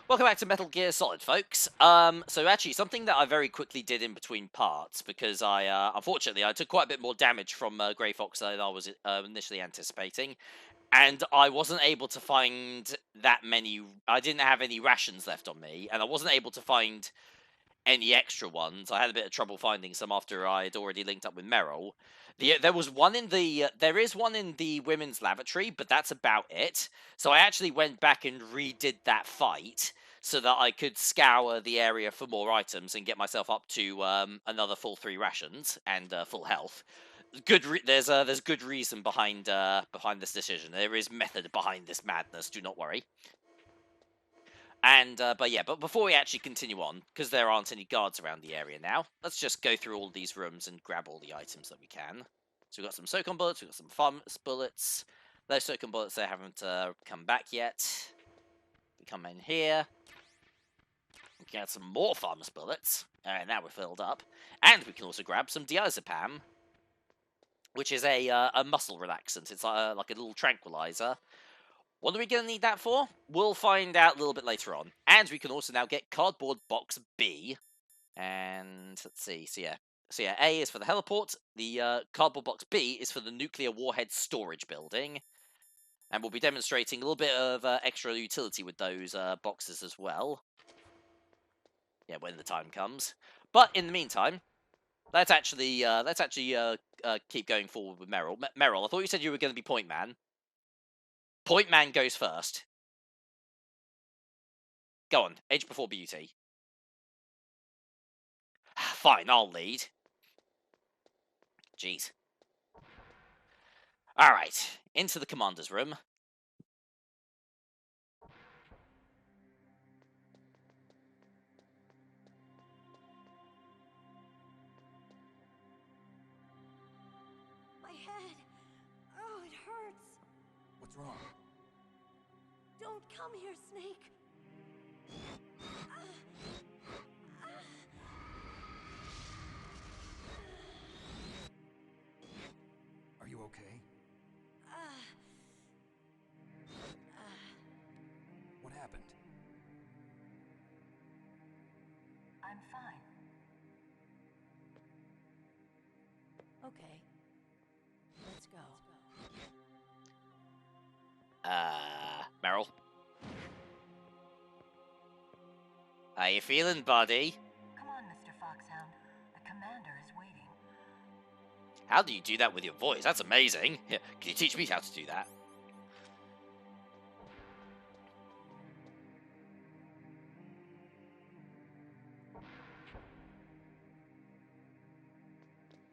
Welcome back to Metal Gear Solid, folks. So actually, something that I very quickly did in between parts, because unfortunately, I took quite a bit more damage from Grey Fox than I was initially anticipating, and I wasn't able to find that many. I didn't have any rations left on me, and I wasn't able to find any extra ones. I had a bit of trouble finding some after I had already linked up with Meryl. There was one in the there is one in the women's lavatory, but that's about it. So I actually went back and redid that fight so that I could scour the area for more items and get myself up to another full 3 rations and full health. There's good reason behind this decision. There is method behind this madness. Do not worry. And, but before we actually continue on, because there aren't any guards around the area now, let's just go through all these rooms and grab all the items that we can. So we've got some SOCOM bullets, we've got some FARMAS bullets. Those SOCOM bullets, they haven't come back yet. We come in here. We get some more FARMAS bullets. Alright, now we're filled up. And we can also grab some diazepam, which is a muscle relaxant. It's like a little tranquilizer. What are we going to need that for? We'll find out a little bit later on. And we can also now get Cardboard Box B. And let's see. So yeah, A is for the heliport. The Cardboard Box B is for the nuclear warhead storage building. And we'll be demonstrating a little bit of extra utility with those boxes as well. Yeah, when the time comes. But in the meantime, let's actually keep going forward with Meryl. Meryl, I thought you said you were going to be Point Man. Point Man goes first. Go on, age before beauty. Fine, I'll lead. Jeez. Alright, into the commander's room. My head. Oh, it hurts. What's wrong? Don't come here, Snake. Are you okay? What happened? I'm fine. Okay. Let's go. Meryl. How you feeling, buddy? Come on, Mr. Foxhound. The commander is waiting. How do you do that with your voice? That's amazing. Can you teach me how to do that?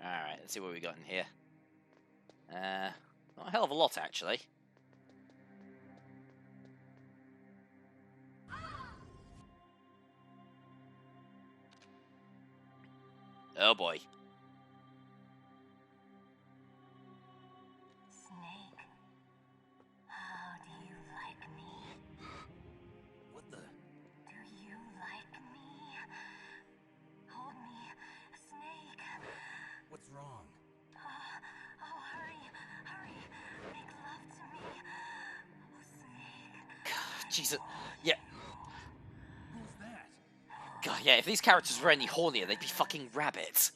Alright, let's see what we got in here. Not a hell of a lot, actually. Oh boy. Snake, how do you like me? What the? Do you like me? Hold me, Snake. What's wrong? Oh, hurry, hurry. Make love to me. Oh, Snake. Jesus. Yeah. Who's that? God, yeah, if these characters were any hornier, they'd be fucking rabbits.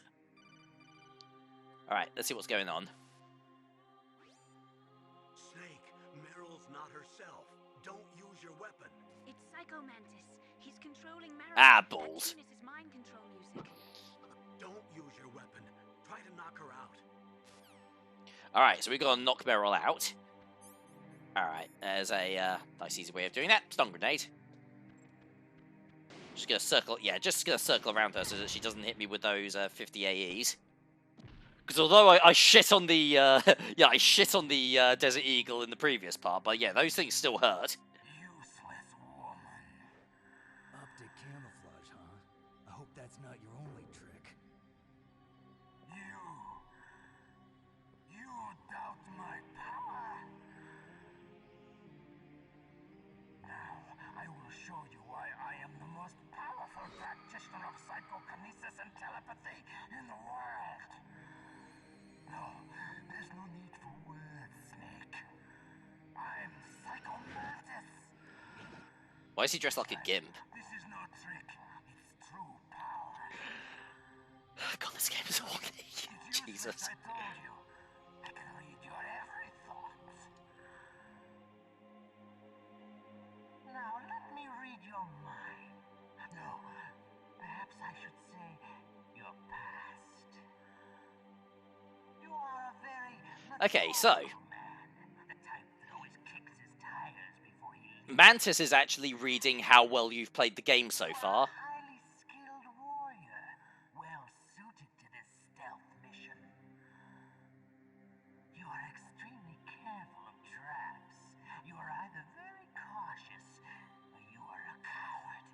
Alright, let's see what's going on. Snake, Meryl's not herself. Don't use your weapon. It's Psycho Mantis. He's controlling Meryl. Ah, balls. That tune is his mind control music. Don't use your weapon. Try to knock her out. Alright, so we gotta knock Meryl out. Alright, there's a nice easy way of doing that. Stun grenade. Just gonna circle, yeah, just gonna circle around her so that she doesn't hit me with those 50 AEs. Because although I shit on the, yeah, I shit on the Desert Eagle in the previous part, but yeah, those things still hurt. Useless woman. Optic camouflage, huh? I hope that's not your only trick. You doubt my power? Now, I will show you why I am the most powerful practitioner of psychokinesis and telepathy in the world. No, there's no need for words, Snake. I'm Psycho Mantis. Why is he dressed like a gimp? This is no trick. It's true power. God, this game is horny. Did you Jesus. think I told you? I can read your every thought. Now let me read your mind. No, perhaps I should say your past. You are a very Okay, so man, the type that always kicks his tires before he leaves. Mantis is actually reading how well you've played the game so far. Highly skilled warrior, well suited to this stealth mission. You are extremely careful of traps. You are either very cautious or you are a coward.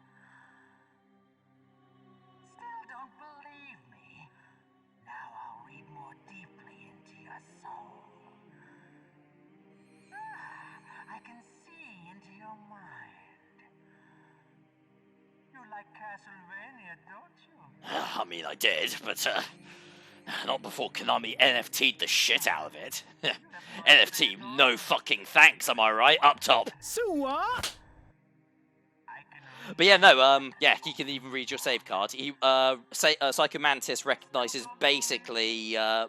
Still don't believe me? Now I'll read more deeply into your soul. I can see into your mind. You like Castlevania, don't you? I mean, I did, but not before Konami NFT'd the shit out of it. NFT, no fucking thanks, am I right? Up top. So what? But yeah, no, yeah, he can even read your save card. He, Psycho Mantis recognizes basically, a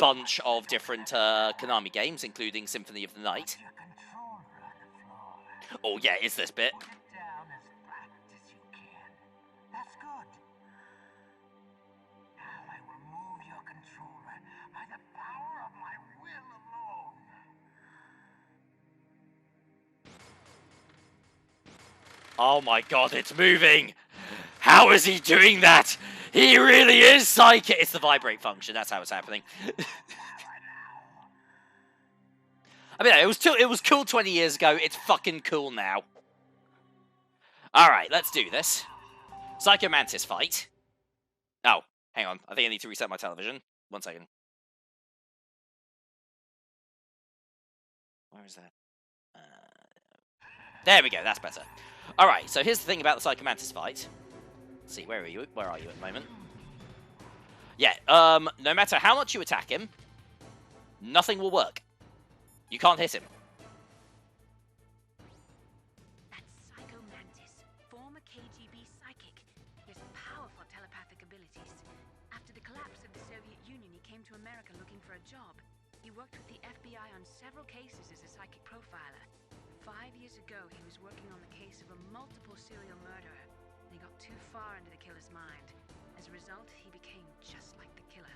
bunch of different Konami games, including Symphony of the Night. Your controller on the floor. Oh yeah, it's this bit. Put it down as flat as you can. That's good. Now I will move your controller by the power of my will alone. Oh my god, it's moving! How is he doing that? He really is psychic! It's the vibrate function, that's how it's happening. I mean, it was cool 20 years ago, it's fucking cool now. Alright, let's do this. Psycho Mantis fight. Oh, hang on, I think I need to reset my television. 1 second. Where is that? There we go, that's better. Alright, so here's the thing about the Psycho Mantis fight. Let's see, where are you? Where are you at the moment? Yeah, no matter how much you attack him, nothing will work. You can't hit him. That's Psycho Mantis, former KGB psychic. He has powerful telepathic abilities. After the collapse of the Soviet Union, he came to America looking for a job. He worked with the FBI on several cases as a psychic profiler. 5 years ago, he was working on the case of a multiple serial murderer, and he got too far into the killer's mind. As a result, he became just like the killer.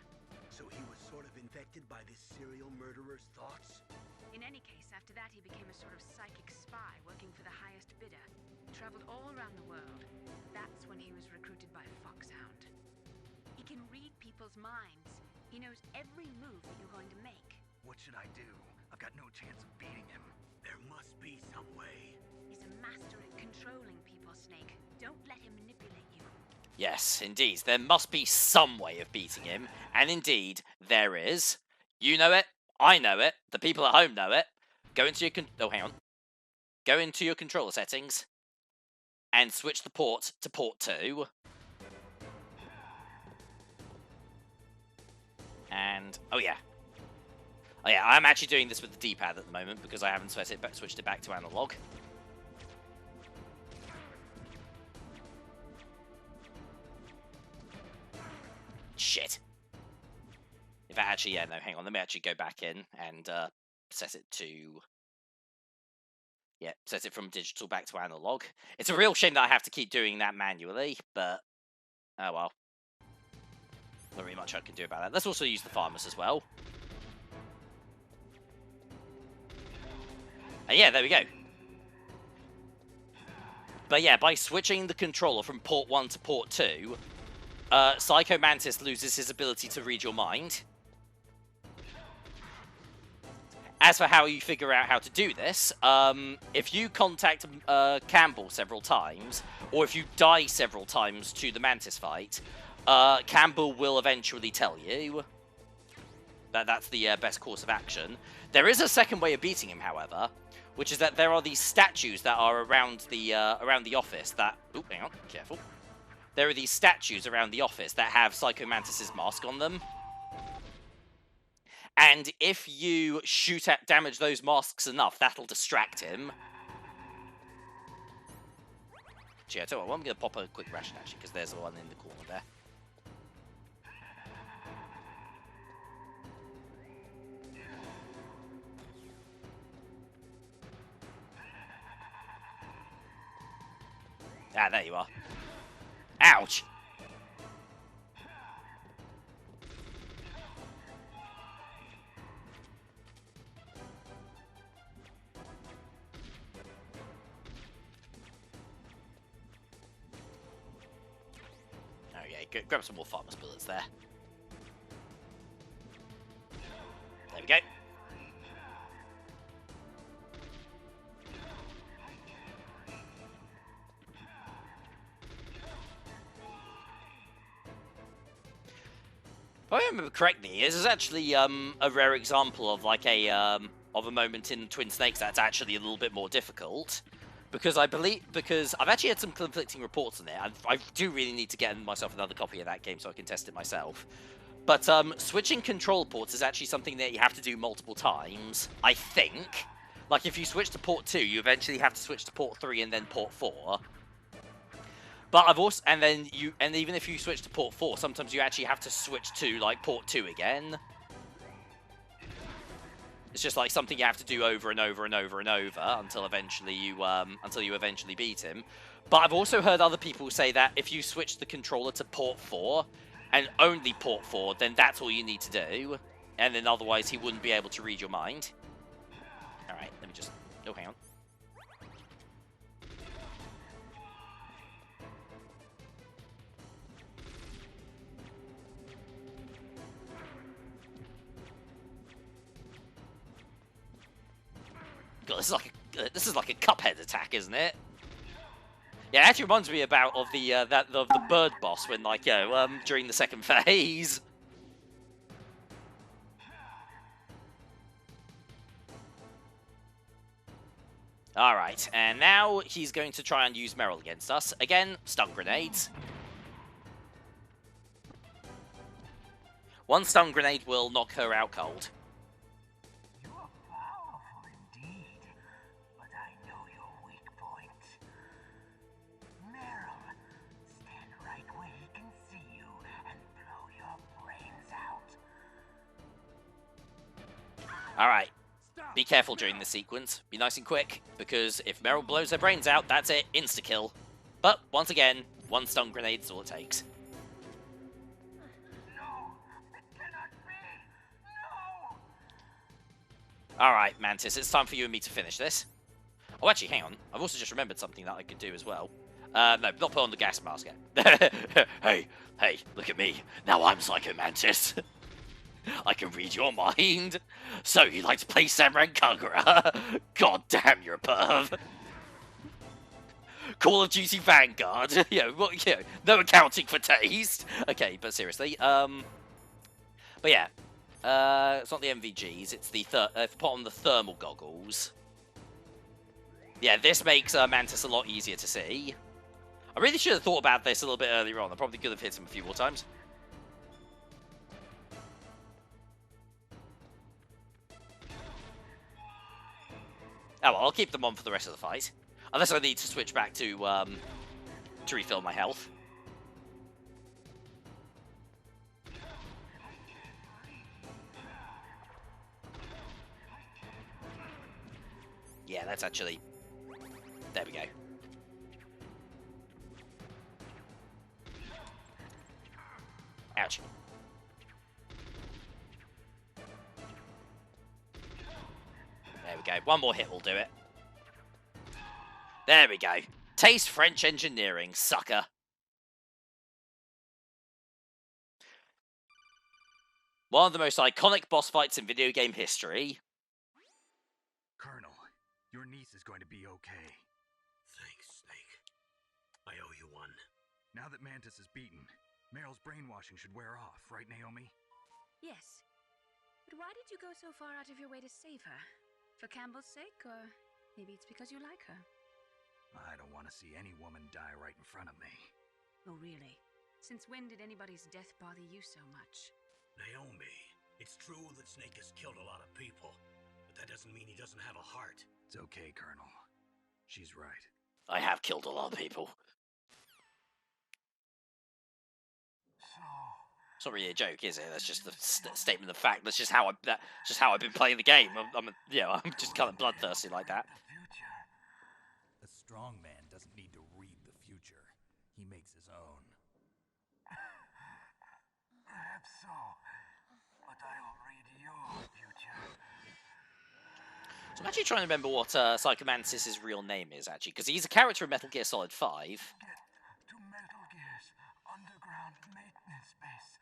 So he was sort of infected by this serial murderer's thoughts? In any case, after that, he became a sort of psychic spy working for the highest bidder. Traveled all around the world. That's when he was recruited by Foxhound. He can read people's minds. He knows every move that you're going to make. What should I do? I've got no chance of beating him. There must be some way. He's a master at controlling people, Snake. Don't let him manipulate you. Yes, indeed. There must be some way of beating him. And indeed, there is. You know it. I know it. The people at home know it. Go into your hang on. Go into your controller settings. And switch the port to port 2. And, oh yeah. Oh yeah, I'm actually doing this with the D-pad at the moment because I haven't switched it back to analog. Shit. In fact, actually, yeah, no, hang on. Let me actually go back in and set it to... Yeah, set it from digital back to analog. It's a real shame that I have to keep doing that manually, but... Oh well. Not really much I can do about that. Let's also use the farmers as well. And yeah, there we go. But yeah, by switching the controller from port 1 to port 2, Psycho Mantis loses his ability to read your mind. As for how you figure out how to do this, if you contact Campbell several times, or if you die several times to the Mantis fight, Campbell will eventually tell you that that's the best course of action. There is a second way of beating him, however, which is that there are these statues that are around the office that... Oop, hang on, careful. There are these statues around the office that have Psycho Mantis' mask on them. And if you damage those masks enough, that'll distract him. Actually, I tell you what, I'm going to pop a quick ration, actually, because there's the one in the corner there. Ah, there you are. Ouch! Oh yeah, grab some more farmer's bullets there. There we go. If I remember correctly, this is actually a rare example of like a moment in Twin Snakes that's actually a little bit more difficult. Because I've actually had some conflicting reports on it. I do really need to get myself another copy of that game so I can test it myself. But switching control ports is actually something that you have to do multiple times, I think. Like if you switch to port 2, you eventually have to switch to port 3 and then port 4. But I've also, and even if you switch to port 4, sometimes you actually have to switch to like port 2 again. It's just like something you have to do over and over and over and over until eventually you eventually beat him. But I've also heard other people say that if you switch the controller to port 4 and only port 4, then that's all you need to do, and then otherwise he wouldn't be able to read your mind. All right, let me just. Oh, hang on. God, this is like a Cuphead attack, isn't it? Yeah, it actually reminds me of the bird boss when during the second phase. All right, and now he's going to try and use Meryl against us again. Stun grenades. One stun grenade will knock her out cold. You are powerful indeed, but I know your weak point. Meryl, stand right where he can see you and blow your brains out. All right. Be careful during this sequence. Be nice and quick, because if Meryl blows her brains out, that's it. Insta-kill. But, once again, one stun grenade is all it takes. No, it cannot be. No. Alright, Mantis, it's time for you and me to finish this. Oh, actually, hang on. I've also just remembered something that I could do as well. No, not put on the gas mask yet. Hey, look at me. Now I'm Psycho Mantis. I can read your mind. So, you like to play Samurai Kagura? God damn, you're a perv. Call of Duty Vanguard. No accounting for taste. Okay, but seriously, but yeah, it's not the MVGs. It's the put on the thermal goggles. Yeah, this makes Mantis a lot easier to see. I really should have thought about this a little bit earlier on. I probably could have hit him a few more times. Oh, well, I'll keep them on for the rest of the fight. Unless I need to switch back to refill my health. Yeah, that's actually... There we go. Ouch. There we go. One more hit will do it. There we go. Taste French engineering, sucker. One of the most iconic boss fights in video game history. Colonel, your niece is going to be okay. Thanks, Snake. I owe you one. Now that Mantis is beaten, Meryl's brainwashing should wear off, right, Naomi? Yes. But why did you go so far out of your way to save her? For Campbell's sake, or maybe it's because you like her? I don't want to see any woman die right in front of me. Oh, really? Since when did anybody's death bother you so much? Naomi, it's true that Snake has killed a lot of people, but that doesn't mean he doesn't have a heart. It's okay, Colonel. She's right. I have killed a lot of people. It's not really a joke, is it? That's just the statement of fact. That's just how I've been playing the game. I'm just kind of bloodthirsty like that. A strong man doesn't need to read the future. He makes his own. Perhaps so, but I'll read your future. So I'm actually trying to remember what Psychomantis's real name is, actually, because he's a character in Metal Gear Solid 5. Get to Metal Gear's underground maintenance base.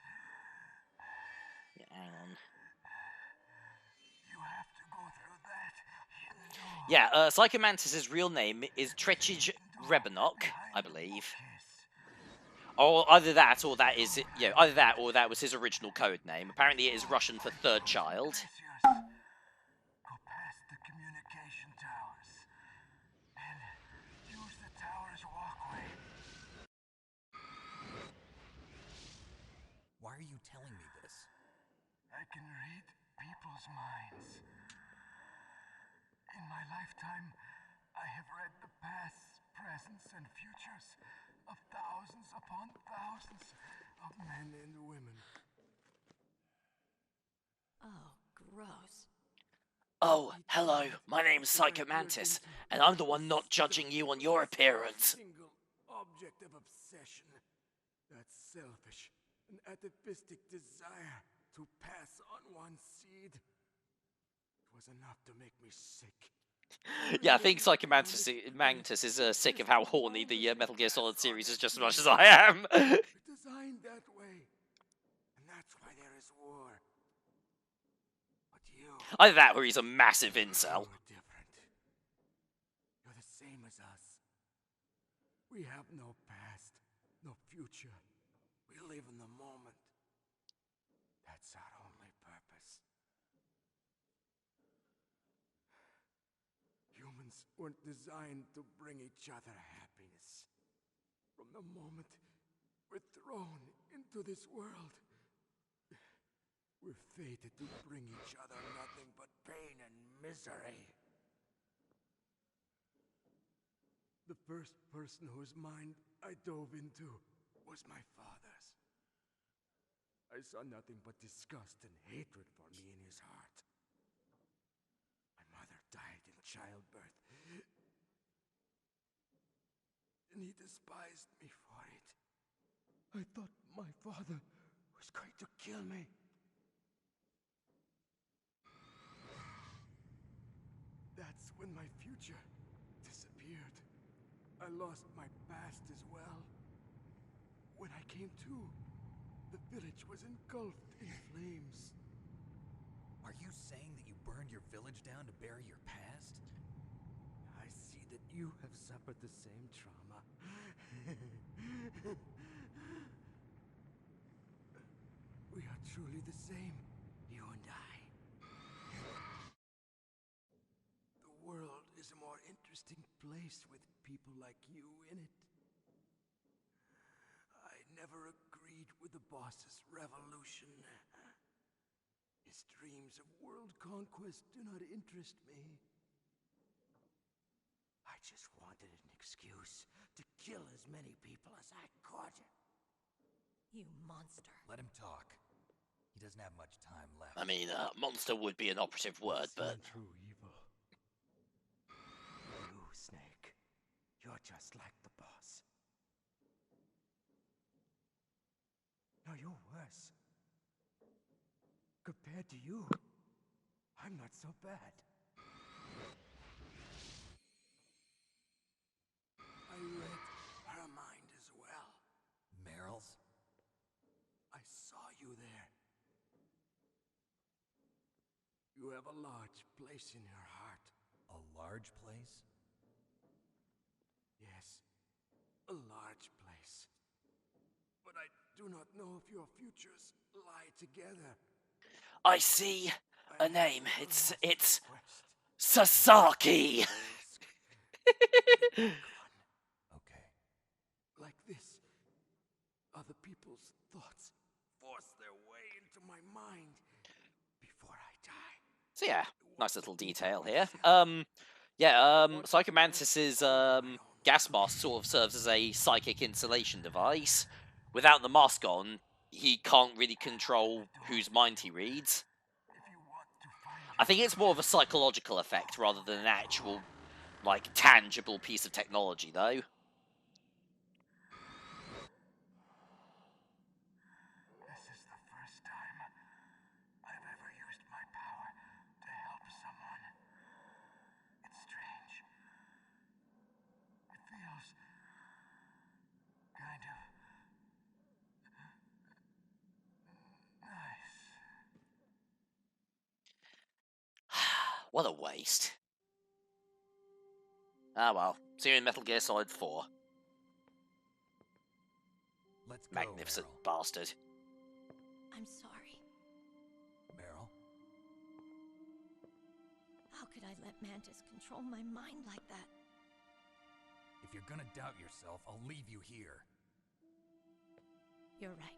Yeah, hang on. You have to go through that hidden door. Yeah, Psychomantis's real name is Tretchij Rebenok, I believe. Or either that, or that is, either that, or that was his original code name. Apparently, it is Russian for third child. Go past the communication towers and use the tower's walkway. Why are you telling me this? I can read people's minds. In my lifetime, I have read the pasts, presents, and futures of thousands upon thousands of men and women. Oh, gross. Oh, hello, my name's Psychomantis, and I'm the one not judging you on your appearance. Single object of obsession. That selfish and atavistic desire to pass on one's seed was enough to make me sick. Yeah, I think Psychomantis is sick of how horny the Metal Gear Solid series is just as much as I am. We're designed that way, and that's why there is war. But you, Either that, or he's a massive incel. you're different. You're the same as us. We have no past, no future. We live in the moment. That's our only purpose. Humans weren't designed to bring each other happiness. From the moment we're thrown into this world, we're fated to bring each other nothing but pain and misery. The first person whose mind I dove into was my father's. I saw nothing but disgust and hatred for me in his heart. My mother died in childbirth, and he despised me for it. I thought my father was going to kill me. That's when my future disappeared. I lost my past as well. When I came to, the village was engulfed in flames. Are you saying that you burned your village down to bury your past? I see that you have suffered the same trauma. We are truly the same, you and I. The world is a more interesting place with people like you in it. I never agreed with the boss's revolution. His dreams of world conquest do not interest me. I just wanted an excuse to kill as many people as I could. You monster. Let him talk. He doesn't have much time left. I mean, monster would be an operative word, but... True evil. You, Snake. You're just like the boss. No, you're worse. Compared to you, I'm not so bad. I read her mind as well. Meryl's? I saw you there. You have a large place in your heart. A large place? Yes, a large place. But I do not know if your futures lie together. I see I a name. have a It's last request. Sasaki! Okay. Like this, other people's thoughts force their way into my mind before I die. So yeah, nice little detail here. Psychomantis's gas mask sort of serves as a psychic insulation device. Without the mask on, he can't really control whose mind he reads. I think it's more of a psychological effect rather than an actual, like, tangible piece of technology, though. This is the first time I've ever used my power to help someone. It's strange. It feels kind of nice. What a waste. Ah well, see you in Metal Gear Solid 4. Let's go, Magnificent Meryl. bastard. I'm sorry. Meryl, How could I let Mantis control my mind like that? if you're gonna doubt yourself, I'll leave you here. You're right.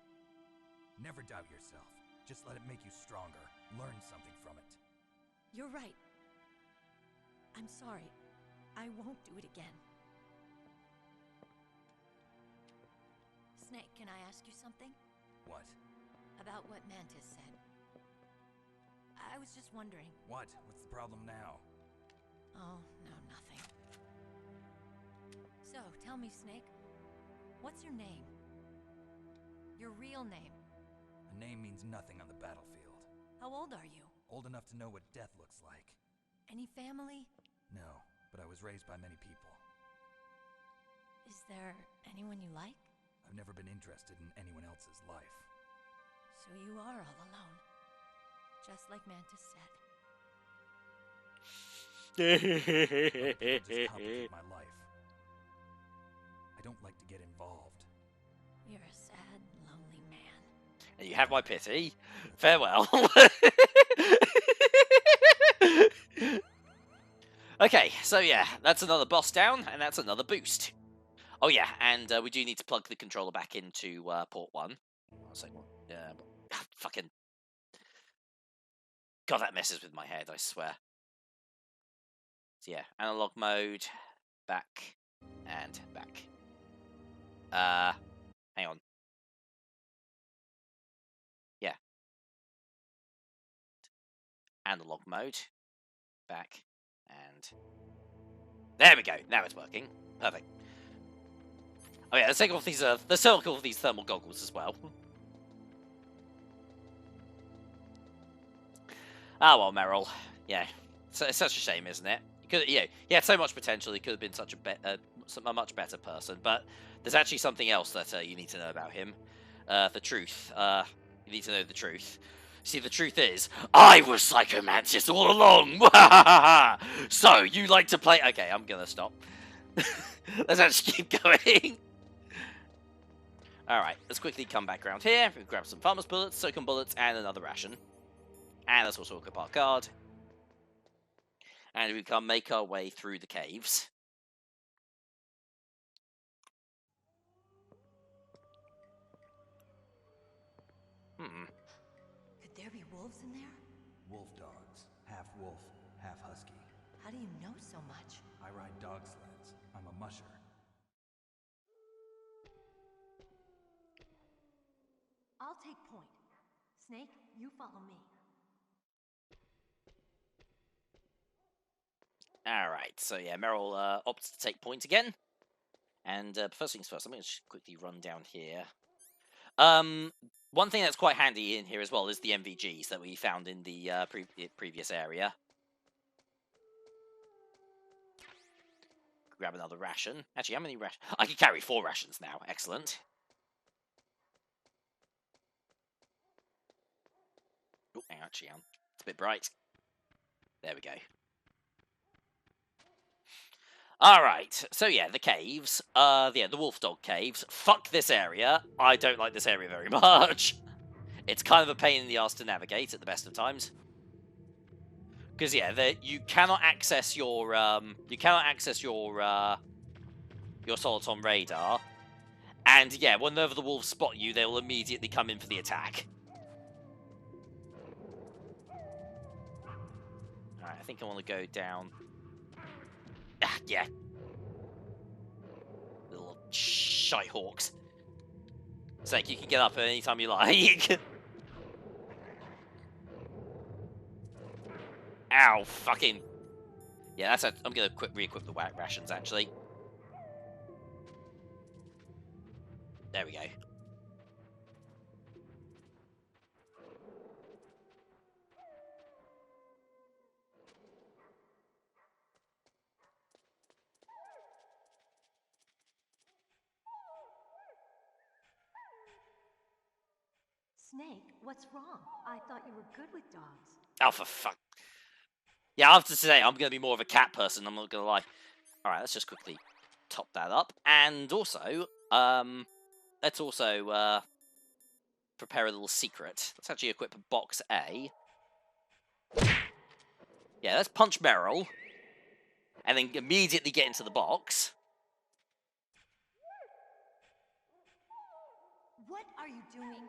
Never doubt yourself. Just let it make you stronger. Learn something from it. You're right. I'm sorry. I won't do it again. Snake, can I ask you something? What? About what Mantis said. I was just wondering. What? What's the problem now? Oh, no, nothing. So, tell me, Snake. What's your name? Your real name? A name means nothing on the battlefield. How old are you? Old enough to know what death looks like. Any family? No, but I was raised by many people. Is there anyone you like? I've never been interested in anyone else's life. So you are all alone. Just like Mantis said. Other people just complicate my life. I don't like to get involved. You're a sad, lonely man. And you have my pity. Farewell. Okay, so yeah, that's another boss down, and that's another boost. Oh yeah, and we do need to plug the controller back into port 1. Fucking... God, that messes with my head, I swear. So yeah, analog mode, back, and back. Hang on. Yeah. Analog mode, back, and... There we go, now it's working. Perfect. Oh yeah, let's take off these, thermal goggles as well. Ah well, Meryl. Yeah, it's such a shame, isn't it? He had so much potential. He could have been such a much better person. But there's actually something else that you need to know about him. The truth. You need to know the truth. See, the truth is, I was Psycho Mantis all along. So you like to play? Okay, I'm gonna stop. Let's actually keep going. All right, let's quickly come back around here. We grab some farmer's bullets, Socom bullets, and another ration. And let's also equip our card. And we can make our way through the caves. Could there be wolves in there? Wolf dogs. Half wolf, half husky. How do you know so much? I ride dog sleds. I'm a musher. I'll take point. Snake, you follow me. Alright, so yeah, Meryl opts to take point again. And first things first, I'm going to just quickly run down here. One thing that's quite handy in here as well is the MVGs that we found in the previous area. Grab another ration. Actually, how many rations? I can carry 4 rations now. Excellent. Oh, actually, it's a bit bright. There we go. Alright, so yeah, the caves. The wolf dog caves. Fuck this area. I don't like this area very much. It's kind of a pain in the ass to navigate at the best of times. Because yeah, you cannot access your Soliton radar. And yeah, whenever the wolves spot you, they will immediately come in for the attack. Alright, I think I want to go down. Yeah. Little shy hawks. Snake, you can get up anytime you like. Ow, fucking. Yeah, I'm gonna re-equip the rations, actually. There we go. Snake, what's wrong? I thought you were good with dogs. Oh, for fuck. Yeah, I have to say, I'm gonna be more of a cat person, I'm not gonna lie. Alright, let's just quickly top that up. And also, let's also, prepare a little secret. Let's actually equip box A. Yeah, let's punch Meryl. And then immediately get into the box. What are you doing?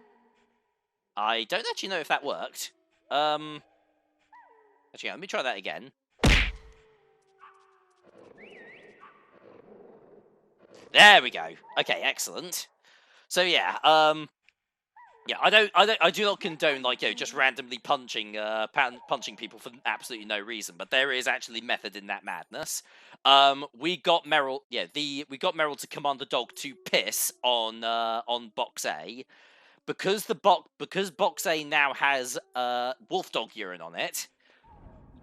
I don't actually know if that worked. Actually, let me try that again. There we go. Okay, excellent. So yeah, yeah, I do not condone like just randomly punching punching people for absolutely no reason, but there is actually method in that madness. We got Meryl, we got Meryl to command the dog to piss on box A, because box A now has wolf dog urine on it.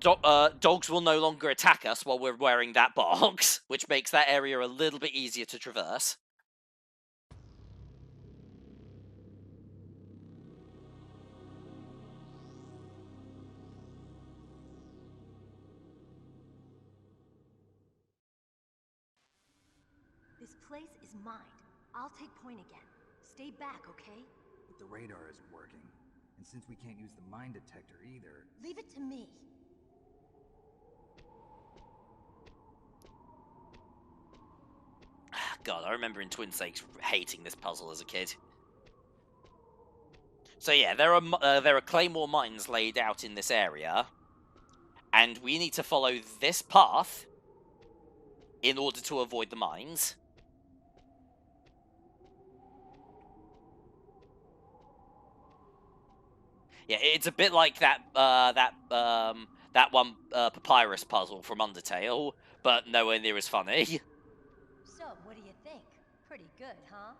Dogs will no longer attack us while we're wearing that box, which makes that area a little bit easier to traverse. This place is mine. I'll take point again. Stay back, okay? But the radar isn't working. And since we can't use the mine detector either... Leave it to me. God, I remember in Twin Snakes hating this puzzle as a kid. So yeah, there are claymore mines laid out in this area, and we need to follow this path in order to avoid the mines. Yeah, it's a bit like that that one papyrus puzzle from Undertale, but nowhere near as funny. So, what do you think? Pretty good, huh?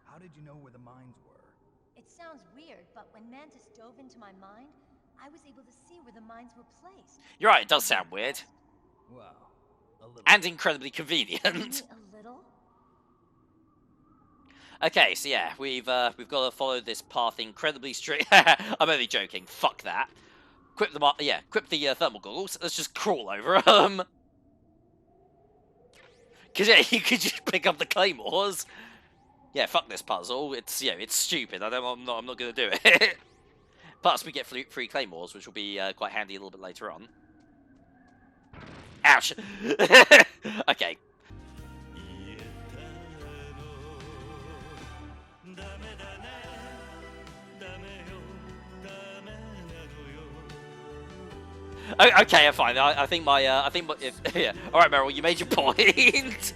How did you know where the mines were? It sounds weird, but when Mantis dove into my mind, I was able to see where the mines were placed. You're right, it does sound weird. Well, a little... And incredibly Only convenient. a little? Okay, so yeah, we've got to follow this path incredibly straight. I'm only joking. Fuck that. Equip the thermal goggles. Let's just crawl over them. Because yeah, you could just pick up the claymores. Yeah, fuck this puzzle. It's it's stupid. I'm not gonna do it. Plus, we get free claymores, which will be quite handy a little bit later on. Ouch. Okay. Okay, fine. I think yeah. All right, Meryl, you made your point.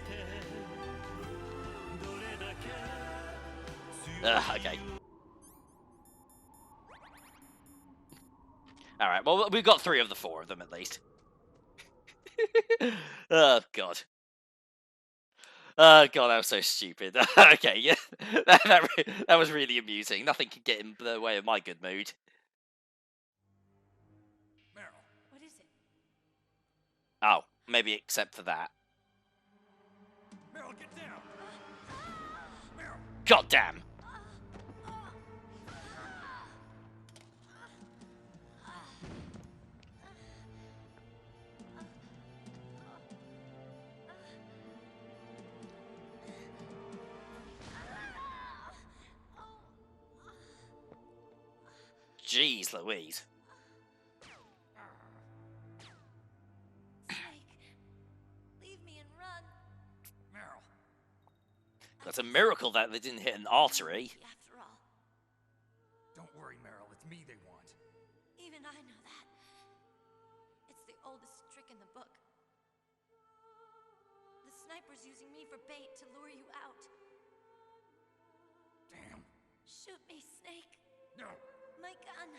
Okay. All right. Well, we've got 3 of the 4 of them at least. Oh god. Oh god, that was so stupid. Okay, yeah, that was really amusing. Nothing could get in the way of my good mood. Meryl, What is it? Oh, maybe except for that. Meryl, get down! Meryl! God damn. Jeez Louise. Snake, leave me and run. Meryl! It's a miracle that they didn't hit an artery. After all, Don't worry, Meryl. It's me they want. even I know that. It's the oldest trick in the book. The sniper's using me for bait to lure you out. Damn. My gun.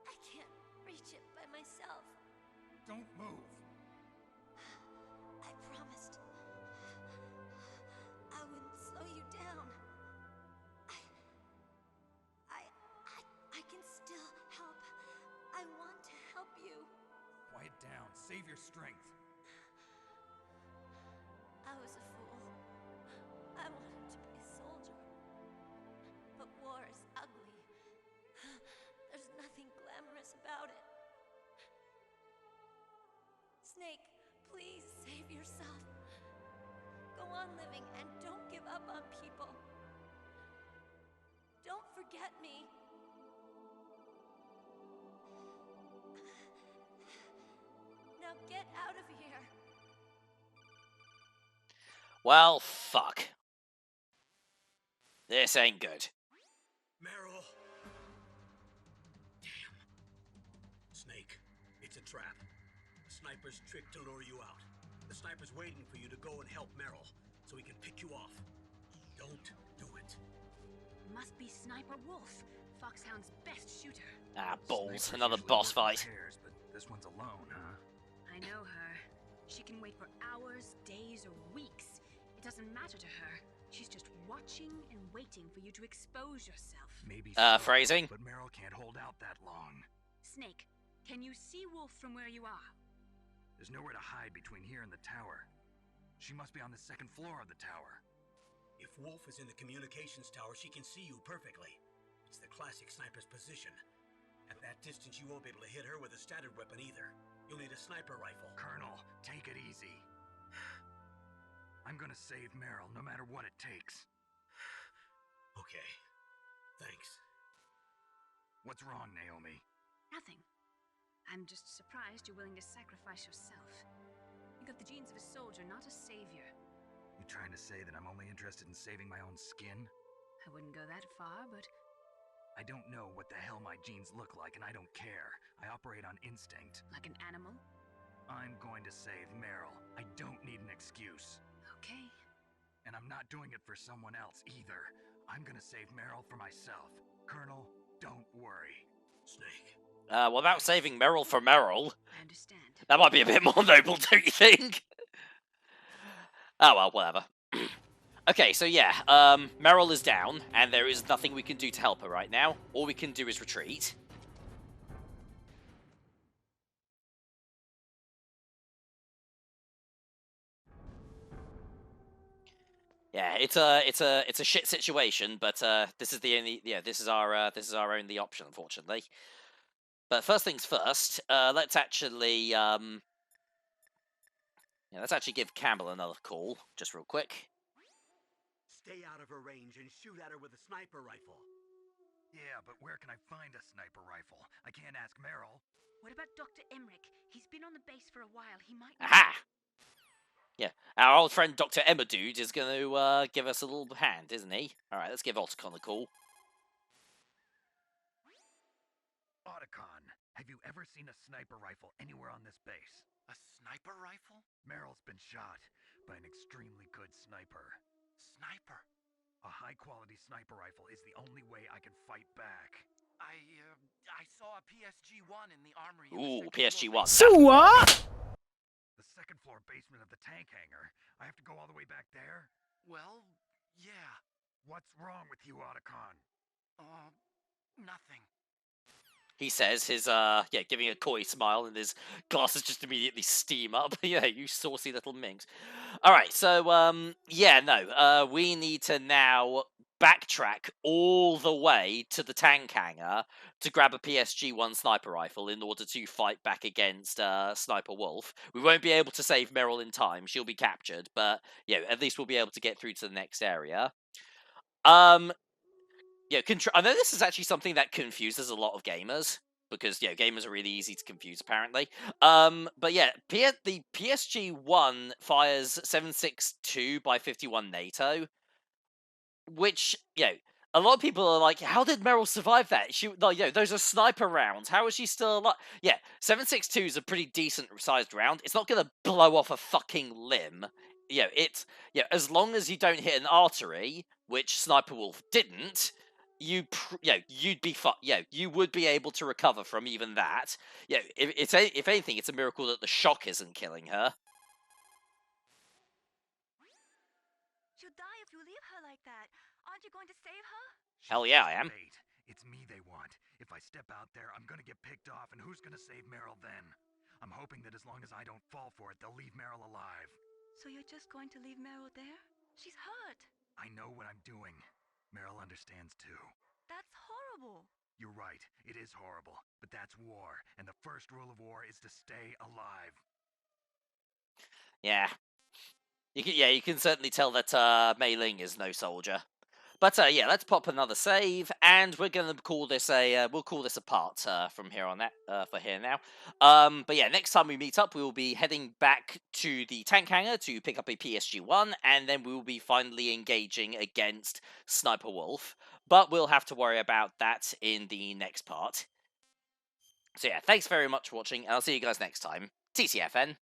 I can't reach it by myself. Don't move. I promised. I wouldn't slow you down. I can still help. I want to help you. Quiet down. Save your strength. I was a fool. I wanted to be a soldier. But war is ugly. There's nothing glamorous about it. Snake, please save yourself. Go on living and don't give up on people. Don't forget me. Now get out of here. Well, fuck. This ain't good. Meryl! Damn. Snake, it's a trap. The sniper's trick to lure you out. The sniper's waiting for you to go and help Meryl, so he can pick you off. Don't do it. Must be Sniper Wolf, Foxhound's best shooter. Ah, balls. Snipers Another usually boss work in fight. pairs, but this one's alone, huh? I know her. She can wait for hours, days, or weeks. It doesn't matter to her. She's just watching and waiting for you to expose yourself. Maybe phrasing? But Meryl can't hold out that long. Snake, can you see Wolf from where you are? There's nowhere to hide between here and the tower. She must be on the second floor of the tower. If Wolf is in the communications tower, she can see you perfectly. It's the classic sniper's position. At that distance, you won't be able to hit her with a standard weapon either. You'll need a sniper rifle. Colonel, take it easy. I'm gonna save Meryl, no matter what it takes. Okay. Thanks. What's wrong, Naomi? Nothing. I'm just surprised you're willing to sacrifice yourself. You got the genes of a soldier, not a savior. You trying to say that I'm only interested in saving my own skin? I wouldn't go that far, but I don't know what the hell my genes look like, and I don't care. I operate on instinct. like an animal? I'm going to save Meryl. I don't need an excuse. Okay. And I'm not doing it for someone else either. I'm gonna save Meryl for myself. Colonel, don't worry. Snake. What about saving Meryl for Meryl? I understand. That might be a bit more noble, don't you think? Oh well, whatever. Okay, so yeah, Meryl is down, and there is nothing we can do to help her right now. All we can do is retreat. Yeah, it's a shit situation, but this is the only this is our only option, unfortunately. But first things first, let's actually let's actually give Campbell another call, just real quick. Stay out of her range and shoot at her with a sniper rifle. Yeah, but where can I find a sniper rifle? I can't ask Meryl. What about Dr. Emmerich? He's been on the base for a while. He might... Aha! Yeah, our old friend Dr. Emma Dude is going to give us a little hand, isn't he? Alright, let's give Otacon a call. Otacon, have you ever seen a sniper rifle anywhere on this base? A sniper rifle? Meryl's been shot by an extremely good sniper. Sniper? A high-quality sniper rifle is the only way I can fight back. I saw a PSG-1 in the armory. Ooh, PSG-1. The second floor basement of the tank hangar. I have to go all the way back there? Well, yeah. What's wrong with you, Otacon? Nothing. He says, his, giving a coy smile, and his glasses just immediately steam up. Yeah, you saucy little minx. Alright, so, we need to now backtrack all the way to the tank hangar to grab a PSG-1 sniper rifle in order to fight back against Sniper Wolf. We won't be able to save Meryl in time. She'll be captured, but, at least we'll be able to get through to the next area. I know this is actually something that confuses a lot of gamers, because, gamers are really easy to confuse, apparently. But yeah, the PSG-1 fires 7.62 by 51 NATO, which, a lot of people are like, how did Meryl survive that? Those are sniper rounds. How is she still alive? Yeah, 7.62 is a pretty decent-sized round. It's not going to blow off a fucking limb. As long as you don't hit an artery, which Sniper Wolf didn't, you'd be you would be able to recover from even that. Yeah, if anything, it's a miracle that the shock isn't killing her. She'll die if you leave her like that. Aren't you going to save her? Hell yeah, I am. Bait. It's me they want. If I step out there, I'm gonna get picked off, and who's gonna save Meryl then? I'm hoping that as long as I don't fall for it, they'll leave Meryl alive. So you're just going to leave Meryl there? She's hurt. I know what I'm doing. Meryl understands too. That's horrible. You're right, it is horrible, but that's war, and the first rule of war is to stay alive. Yeah. You can certainly tell that Mei Ling is no soldier. But yeah, let's pop another save, and we're gonna call this we'll call this a part from here on that for here now. But yeah, next time we meet up, we will be heading back to the tank hangar to pick up a PSG-1, and then we will be finally engaging against Sniper Wolf. But we'll have to worry about that in the next part. So yeah, thanks very much for watching, and I'll see you guys next time. TTFN.